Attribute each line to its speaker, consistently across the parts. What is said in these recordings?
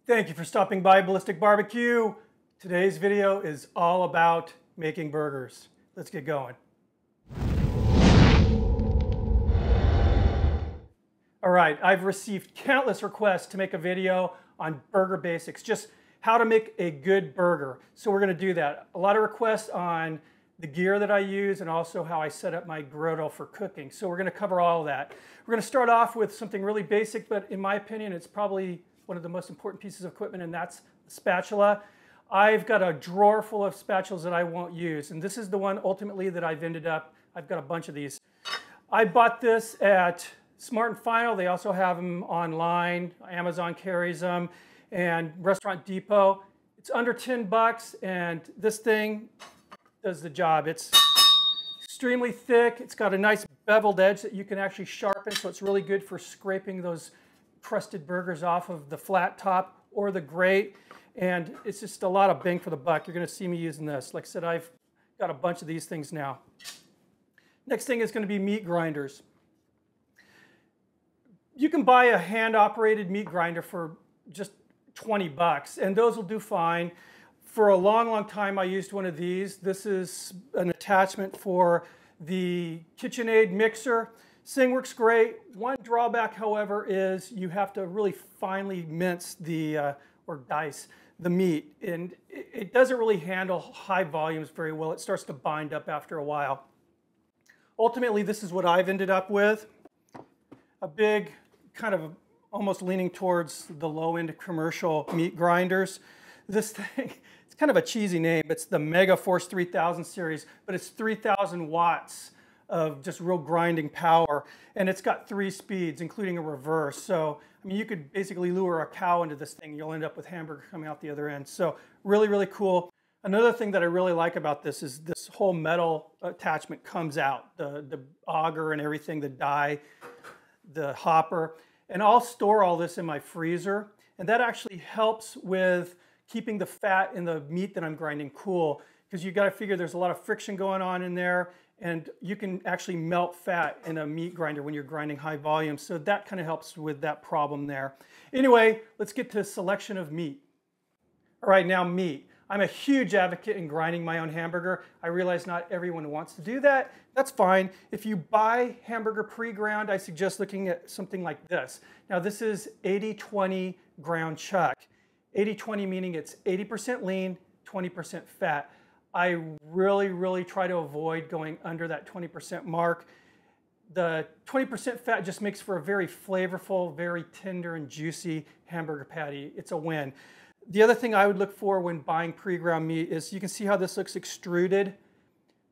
Speaker 1: Thank you for stopping by Ballistic Barbecue. Today's video is all about making burgers. Let's get going. All right, I've received countless requests to make a video on burger basics, just how to make a good burger. So we're going to do that. A lot of requests on the gear that I use and also how I set up my griddle for cooking. So we're going to cover all of that. We're going to start off with something really basic, but in my opinion, it's probably one of the most important pieces of equipment, and that's the spatula. I've got a drawer full of spatulas that I won't use, and this is the one ultimately that I've got a bunch of these. I bought this at Smart & Final. They also have them online. Amazon carries them, and Restaurant Depot. It's under 10 bucks, and this thing does the job. It's extremely thick. It's got a nice beveled edge that you can actually sharpen, so it's really good for scraping those crusted burgers off of the flat top or the grate, and it's just a lot of bang for the buck. You're going to see me using this. Like I said, I've got a bunch of these things now. Next thing is going to be meat grinders. You can buy a hand-operated meat grinder for just 20 bucks, and those will do fine. For a long time, I used one of these. This is an attachment for the KitchenAid mixer. This thing works great. One drawback, however, is you have to really finely mince or dice the meat, and it doesn't really handle high volumes very well. It starts to bind up after a while. Ultimately, this is what I've ended up with. A big, kind of almost leaning towards the low-end commercial meat grinders. This thing, it's kind of a cheesy name. It's the Megaforce 3000 series, but it's 3,000 watts of just real grinding power, and it's got 3 speeds, including a reverse. So, I mean, you could basically lure a cow into this thing, you'll end up with hamburger coming out the other end. So, really, really cool. Another thing that I really like about this is this whole metal attachment comes out, the auger and everything, the die, the hopper, and I'll store all this in my freezer, and that actually helps with keeping the fat in the meat that I'm grinding cool, because you got to figure there's a lot of friction going on in there, and you can actually melt fat in a meat grinder when you're grinding high volume. So that kind of helps with that problem there. Anyway, let's get to selection of meat. All right, now meat. I'm a huge advocate in grinding my own hamburger. I realize not everyone wants to do that. That's fine. If you buy hamburger pre-ground, I suggest looking at something like this. Now this is 80-20 ground chuck. 80-20 meaning it's 80% lean, 20% fat. I really try to avoid going under that 20% mark. The 20% fat just makes for a very flavorful, very tender and juicy hamburger patty. It's a win. The other thing I would look for when buying pre-ground meat is, you can see how this looks extruded.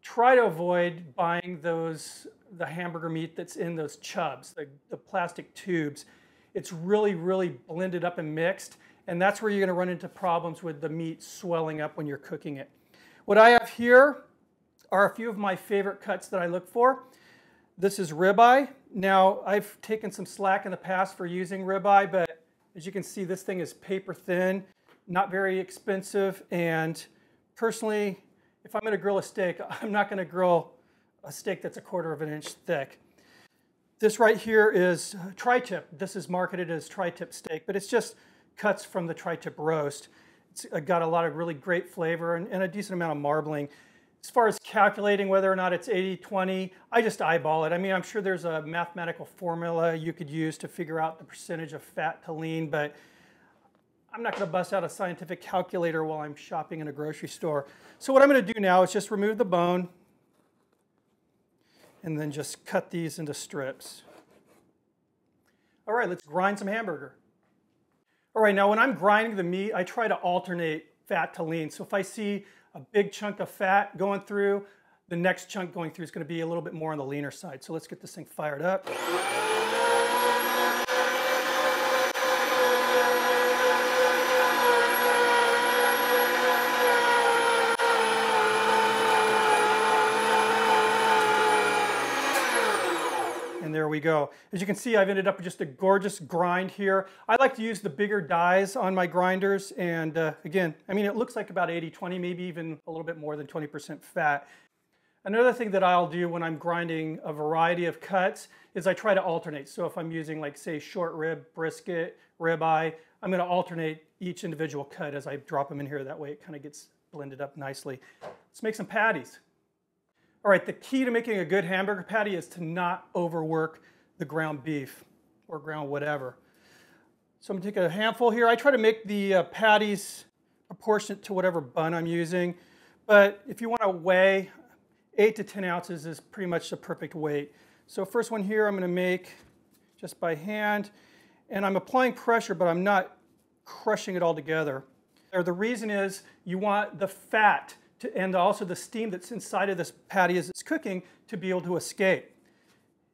Speaker 1: Try to avoid buying the hamburger meat that's in those chubs, the plastic tubes. It's really blended up and mixed, and that's where you're going to run into problems with the meat swelling up when you're cooking it. What I have here are a few of my favorite cuts that I look for. This is ribeye. Now, I've taken some slack in the past for using ribeye, but as you can see, this thing is paper thin, not very expensive, and personally, if I'm going to grill a steak, I'm not going to grill a steak that's 1/4 inch thick. This right here is tri-tip. This is marketed as tri-tip steak, but it's just cuts from the tri-tip roast. It's got a lot of really great flavor and a decent amount of marbling. As far as calculating whether or not it's 80-20, I just eyeball it. I mean, I'm sure there's a mathematical formula you could use to figure out the percentage of fat to lean, but I'm not going to bust out a scientific calculator while I'm shopping in a grocery store. So what I'm going to do now is just remove the bone and then just cut these into strips. All right, let's grind some hamburger. All right, now when I'm grinding the meat, I try to alternate fat to lean. So if I see a big chunk of fat going through, the next chunk going through is going to be a little bit more on the leaner side. So let's get this thing fired up. And there we go. As you can see, I've ended up with just a gorgeous grind here. I like to use the bigger dies on my grinders, and again, I mean, it looks like about 80-20, maybe even a little bit more than 20% fat. Another thing that I'll do when I'm grinding a variety of cuts is I try to alternate. So if I'm using, like, say, short rib, brisket, ribeye, I'm going to alternate each individual cut as I drop them in here. That way it kind of gets blended up nicely. Let's make some patties. All right, the key to making a good hamburger patty is to not overwork the ground beef or ground whatever. So I'm going to take a handful here. I try to make the patties proportionate to whatever bun I'm using. But if you want to weigh, 8 to 10 ounces is pretty much the perfect weight. So first one here I'm going to make just by hand. And I'm applying pressure, but I'm not crushing it all together. The reason is you want the fat and also the steam that's inside of this patty as it's cooking to be able to escape.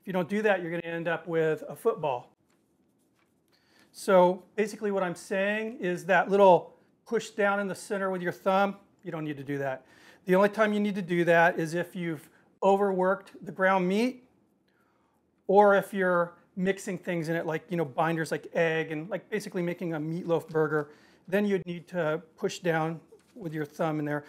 Speaker 1: If you don't do that, you're going to end up with a football. So basically what I'm saying is that little push down in the center with your thumb, you don't need to do that. The only time you need to do that is if you've overworked the ground meat or if you're mixing things in it like, binders like egg and like basically making a meatloaf burger. Then you'd need to push down with your thumb in there.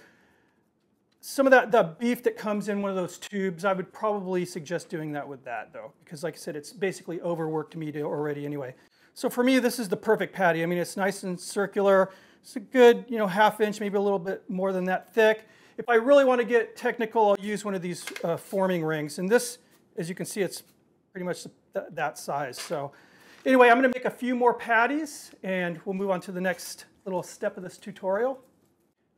Speaker 1: Some of the beef that comes in one of those tubes, I would probably suggest doing that with that though, because like I said, it's basically overworked meat already anyway. So for me, this is the perfect patty. I mean, it's nice and circular. It's a good, ½ inch, maybe a little bit more than that thick. If I really want to get technical, I'll use one of these forming rings. And this, as you can see, it's pretty much that size. So anyway, I'm going to make a few more patties and we'll move on to the next little step of this tutorial.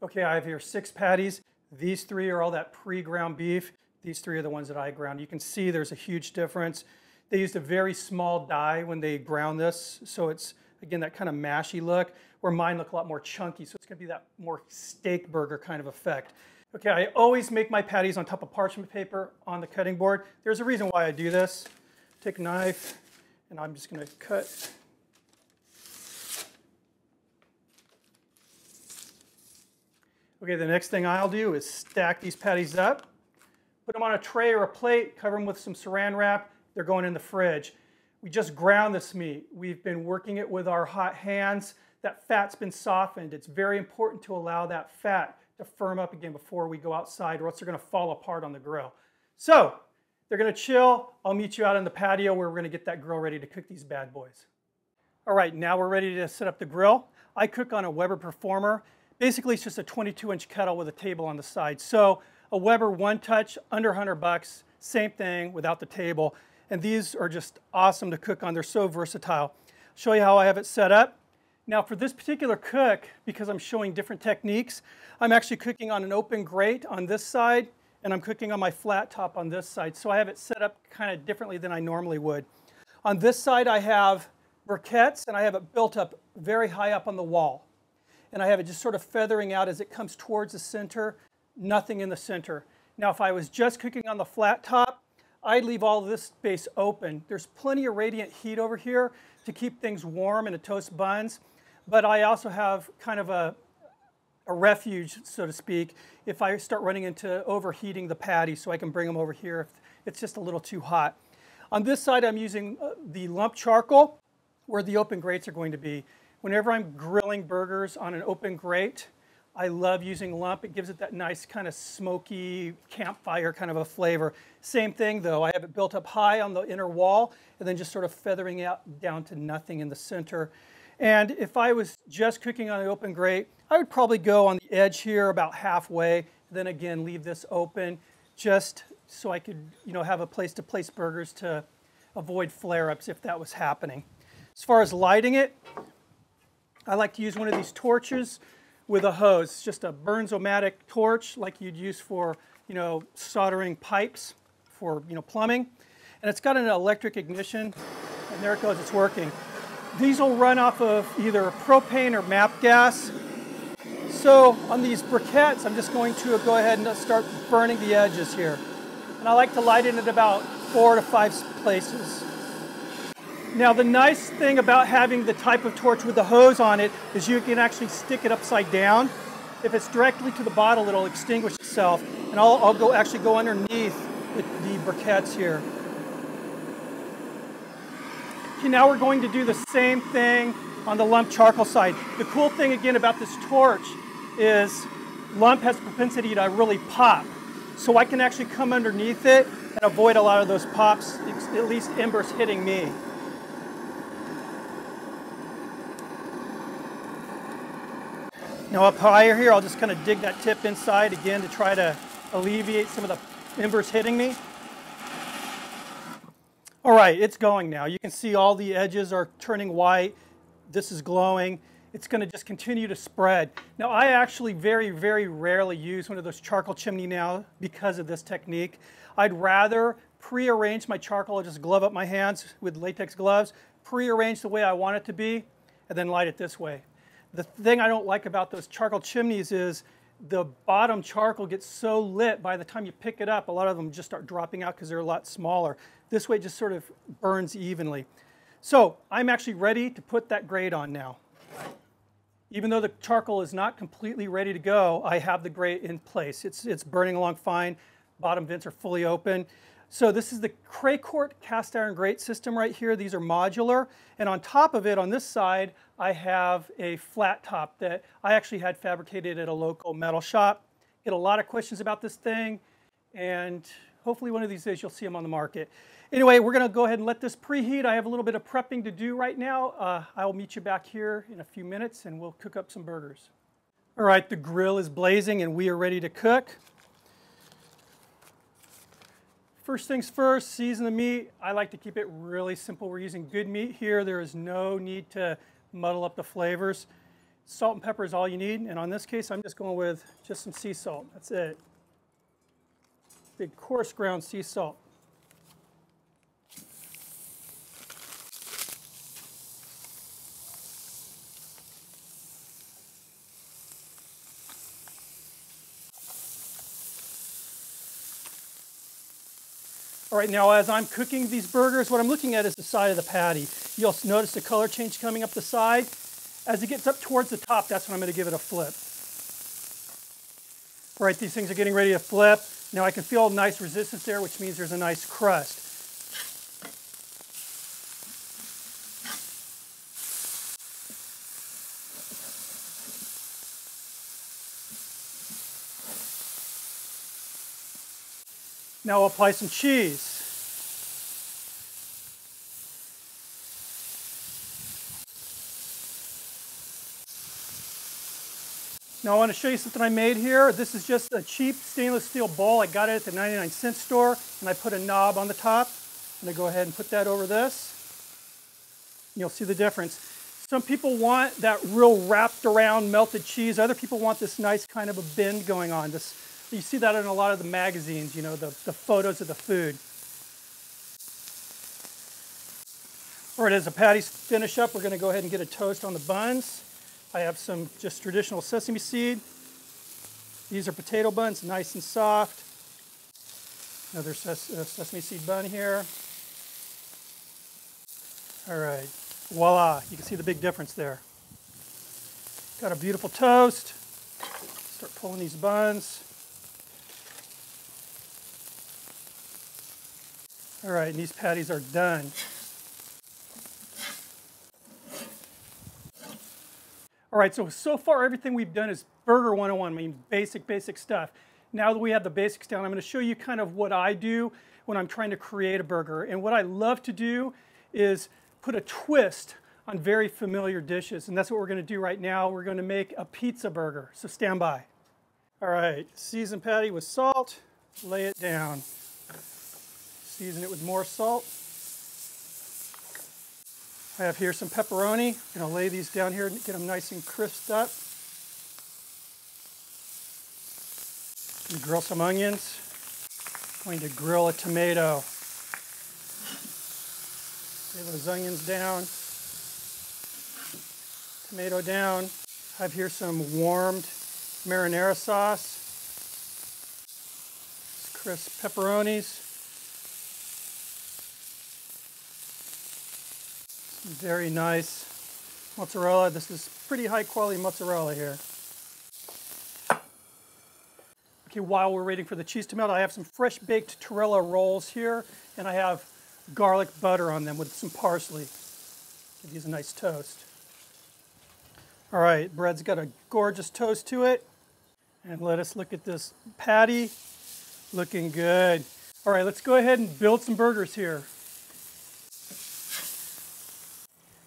Speaker 1: Okay, I have here 6 patties. These 3 are all that pre-ground beef. These 3 are the ones that I ground. You can see there's a huge difference. They used a very small die when they ground this, so it's, again, that kind of mashy look, where mine look a lot more chunky, so it's going to be that more steak burger kind of effect. Okay, I always make my patties on top of parchment paper on the cutting board. There's a reason why I do this. Take a knife, and I'm just going to cut. Okay, the next thing I'll do is stack these patties up, put them on a tray or a plate, cover them with some saran wrap. They're going in the fridge. We just ground this meat. We've been working it with our hot hands. That fat's been softened. It's very important to allow that fat to firm up again before we go outside, or else they're going to fall apart on the grill. So they're going to chill. I'll meet you out in the patio where we're going to get that grill ready to cook these bad boys. All right, now we're ready to set up the grill. I cook on a Weber Performer. Basically, it's just a 22-inch kettle with a table on the side. So a Weber One Touch, under $100, same thing without the table. And these are just awesome to cook on. They're so versatile. I'll show you how I have it set up. Now for this particular cook, because I'm showing different techniques, I'm actually cooking on an open grate on this side, and I'm cooking on my flat top on this side. So I have it set up kind of differently than I normally would. On this side I have briquettes, and I have it built up very high up on the wall. And I have it just sort of feathering out as it comes towards the center, nothing in the center. Now if I was just cooking on the flat top, I'd leave all of this space open. There's plenty of radiant heat over here to keep things warm and to toast buns, but I also have kind of a refuge, so to speak, if I start running into overheating the patty, so I can bring them over here if it's just a little too hot. On this side, I'm using the lump charcoal where the open grates are going to be. Whenever I'm grilling burgers on an open grate, I love using lump. It gives it that nice kind of smoky campfire kind of a flavor. Same thing though, I have it built up high on the inner wall and then just sort of feathering out down to nothing in the center. And if I was just cooking on an open grate, I would probably go on the edge here about halfway, then again leave this open just so I could, have a place to place burgers to avoid flare-ups if that was happening. As far as lighting it, I like to use one of these torches with a hose. It's just a Burns-O-Matic torch like you'd use for, soldering pipes for, plumbing. And it's got an electric ignition, and there it goes, it's working. These will run off of either propane or MAP gas. So on these briquettes, I'm just going to go ahead and start burning the edges here. And I like to light it at about 4 to 5 places. Now the nice thing about having the type of torch with the hose on it is you can actually stick it upside down. If it's directly to the bottle, it'll extinguish itself. And I'll actually go underneath the briquettes here. Okay, now we're going to do the same thing on the lump charcoal side. The cool thing again about this torch is lump has a propensity to really pop. So I can actually come underneath it and avoid a lot of those pops, at least embers hitting me. Now up higher here, I'll just kind of dig that tip inside again to try to alleviate some of the embers hitting me. All right, it's going now. You can see all the edges are turning white. This is glowing. It's going to just continue to spread. Now I actually very, very rarely use one of those charcoal chimney now because of this technique. I'd rather pre-arrange my charcoal. I'll just glove up my hands with latex gloves, pre-arrange the way I want it to be, and then light it this way. The thing I don't like about those charcoal chimneys is the bottom charcoal gets so lit by the time you pick it up, a lot of them just start dropping out because they're a lot smaller. This way it just sort of burns evenly. So I'm actually ready to put that grate on now. Even though the charcoal is not completely ready to go, I have the grate in place. It's burning along fine. Bottom vents are fully open. So this is the Craycourt cast iron grate system right here. These are modular. And on top of it, on this side, I have a flat top that I actually had fabricated at a local metal shop. Get a lot of questions about this thing, and hopefully one of these days you'll see them on the market. Anyway, we're going to go ahead and let this preheat. I have a little bit of prepping to do right now. I will meet you back here in a few minutes and we'll cook up some burgers. All right, the grill is blazing and we are ready to cook. First things first, season the meat. I like to keep it really simple. We're using good meat here. There is no need to muddle up the flavors. Salt and pepper is all you need. And on this case, I'm just going with just some sea salt. That's it. Big coarse ground sea salt. All right, now as I'm cooking these burgers, what I'm looking at is the side of the patty. You'll notice the color change coming up the side. As it gets up towards the top, that's when I'm going to give it a flip. All right, these things are getting ready to flip. Now I can feel a nice resistance there, which means there's a nice crust. Now I'll apply some cheese. Now I want to show you something I made here. This is just a cheap stainless steel bowl. I got it at the 99-cent store, and I put a knob on the top. I'm going to go ahead and put that over this. You'll see the difference. Some people want that real wrapped around melted cheese. Other people want this nice kind of a bend going on. You see that in a lot of the magazines, you know, the photos of the food. All right, as the patties finish up, we're going to go ahead and get a toast on the buns. I have some just traditional sesame seed. These are potato buns, nice and soft. Another sesame seed bun here. All right, voila, you can see the big difference there. Got a beautiful toast. Start pulling these buns. All right, and these patties are done. All right, so far everything we've done is Burger 101, I mean basic stuff. Now that we have the basics down, I'm going to show you kind of what I do when I'm trying to create a burger. And what I love to do is put a twist on very familiar dishes. And that's what we're going to do right now. We're going to make a pizza burger, so stand by. All right, season patty with salt, lay it down. Season it with more salt. I have here some pepperoni. I'm going to lay these down here and get them nice and crisped up. And grill some onions. I'm going to grill a tomato. Lay those onions down. Tomato down. I have here some warmed marinara sauce. Crisp pepperonis. Very nice mozzarella. This is pretty high quality mozzarella here. Okay, while we're waiting for the cheese to melt, I have some fresh baked Torella rolls here, and I have garlic butter on them with some parsley. Give these a nice toast. All right, bread's got a gorgeous toast to it. And let us look at this patty. Looking good. All right, let's go ahead and build some burgers here.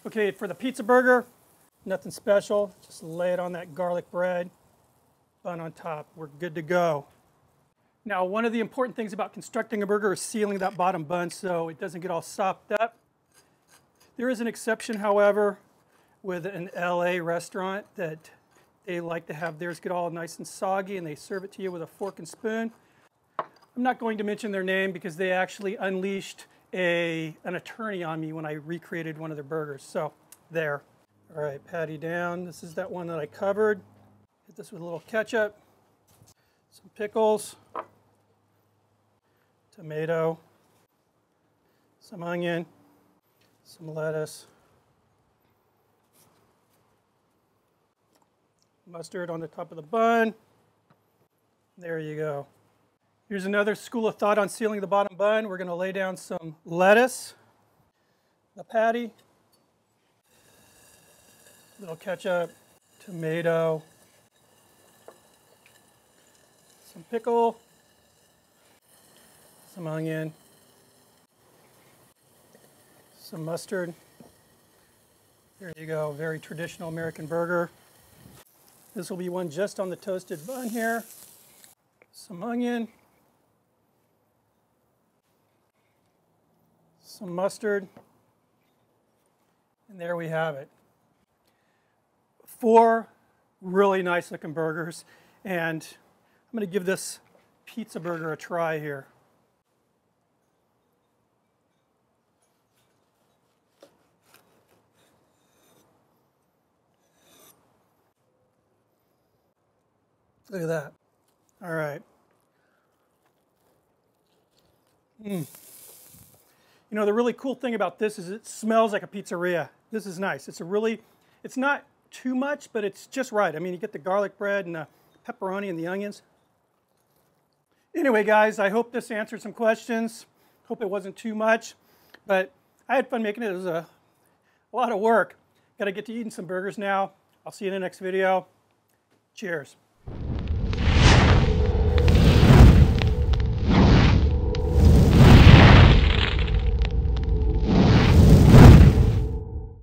Speaker 1: Okay, for the pizza burger, Nothing special, just lay it on that garlic bread, bun on top. We're good to go. Now, one of the important things about constructing a burger is sealing that bottom bun so it doesn't get all sopped up. There is an exception, however, with an LA restaurant that they like to have theirs get all nice and soggy, and they serve it to you with a fork and spoon. I'm not going to mention their name because they actually unleashed an attorney on me when I recreated one of their burgers. So, there. All right, patty down. This is that one that I covered. Hit this with a little ketchup, some pickles, tomato, some onion, some lettuce, mustard on the top of the bun. There you go. Here's another school of thought on sealing the bottom bun. We're going to lay down some lettuce, the patty, little ketchup, tomato, some pickle, some onion, some mustard. There you go, very traditional American burger. This will be one just on the toasted bun here. Some onion, some mustard, and there we have it. 4 really nice looking burgers, and I'm going to give this pizza burger a try here. Look at that. All right. You know, the really cool thing about this is it smells like a pizzeria. This is nice. It's not too much, but it's just right. I mean, you get the garlic bread and the pepperoni and the onions. Anyway, guys, I hope this answered some questions. Hope it wasn't too much, but I had fun making it. It was a lot of work. Got to get to eating some burgers now. I'll see you in the next video. Cheers.